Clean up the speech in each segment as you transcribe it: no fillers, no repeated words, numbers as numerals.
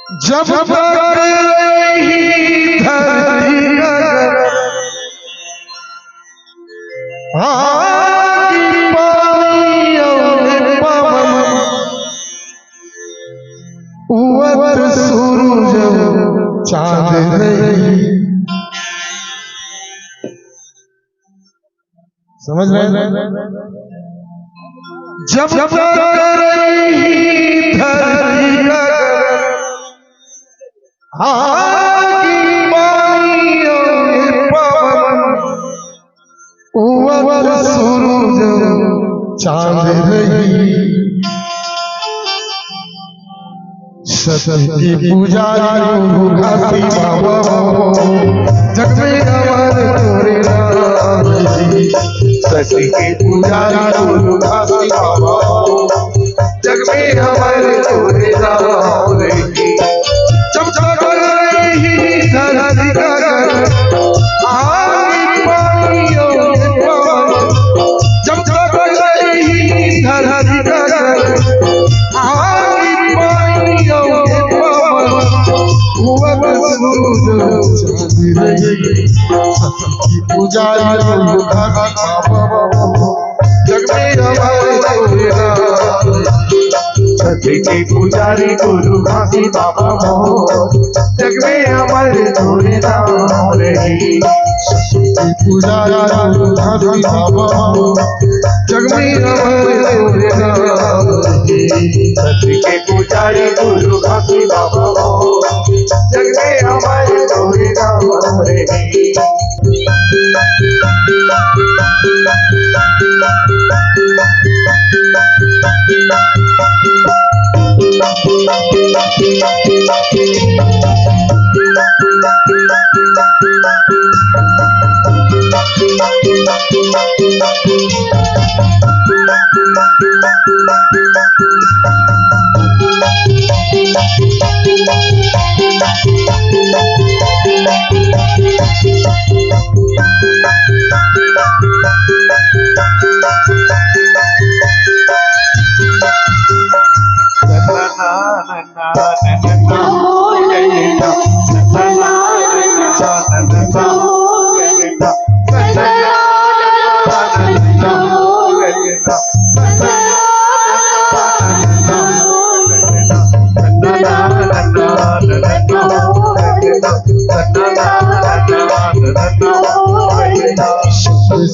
जब तक रही धरती आगी पानी और पवन उवत सूरज चांद रही। समझ रहे हैं? जब तक रही धरती आगी पानी और पवन उवत सूरज चांद रही। सत्य की पुजारी घासी बाबा जग में अमर तोरे नाम रही। सत्य की पुजारी घासी बाबा जग में अमर तोरे नाम रही। जब तक रही धरती आगी पानी और पवन, जब तक रही धरती आगी पानी और पवन उवत सूरज चांद रही। सत्य पुजारी जग में अमर तोरे नाम। सत्य के पुजारी गुरु घासी बाबा जग में अमर तोरे नाम रही। सत्य के पुजारी गुरु घासी बाबा जग में अमर तोरे नाम रही। सत्य के पुजारी गुरु घासी बाबा जग में अमर तोरे नाम रही।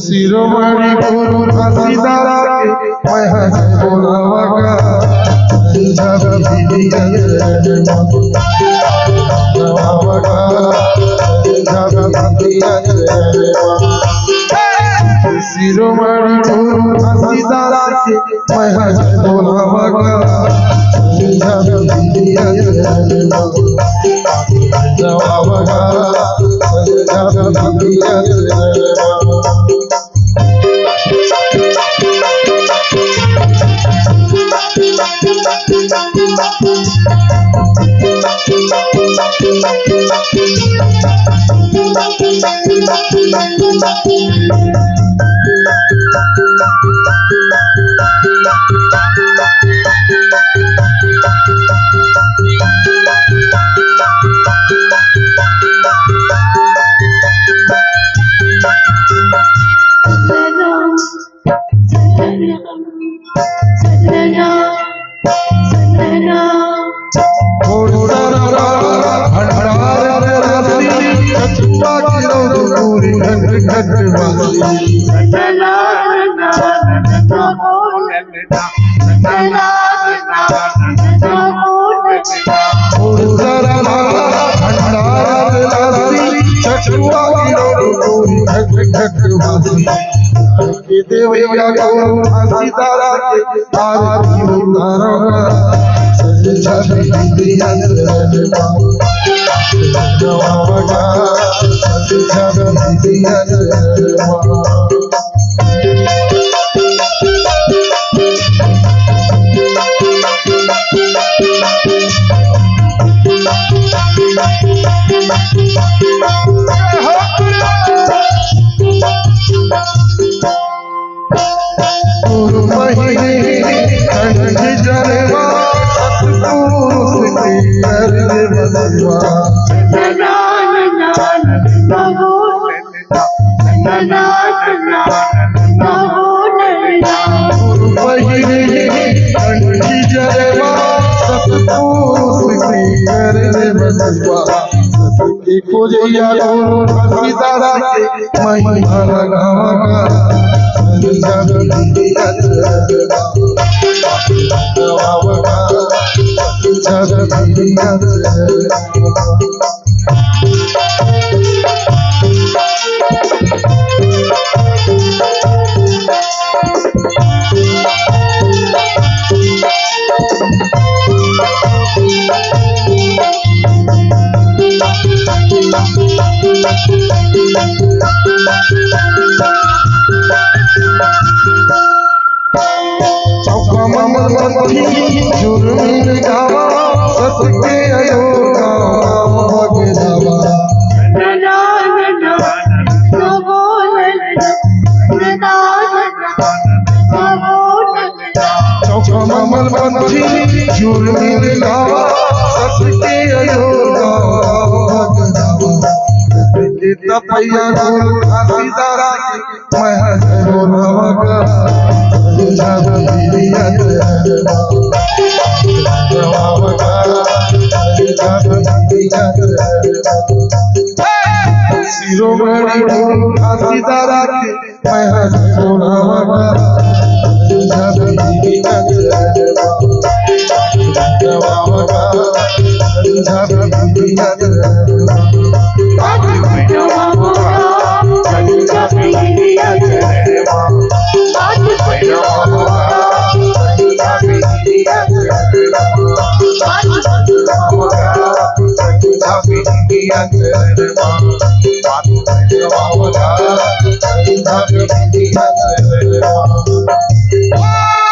शिरोमणि गुरु घासीदास के मैं बोलावा शिरोमणि गुरु घासीदास के मैं बोलावा देवैया गुरु घासीदास के आरती उतारा महीने कंठ जलवा सतपुरुष की बलवा कंठी जरवा सतपुरुष कर बलवा एको जैया सीतारा के महिमा गावा जुर्मी गावा सत के अयोगा भगदावा चौकमल पंथी जुर्मी गावा सत के अयोगा भगदावा तपैया सीतारा मैं हजरो नवगा शिरोमणि सीतारा के मैं Wow.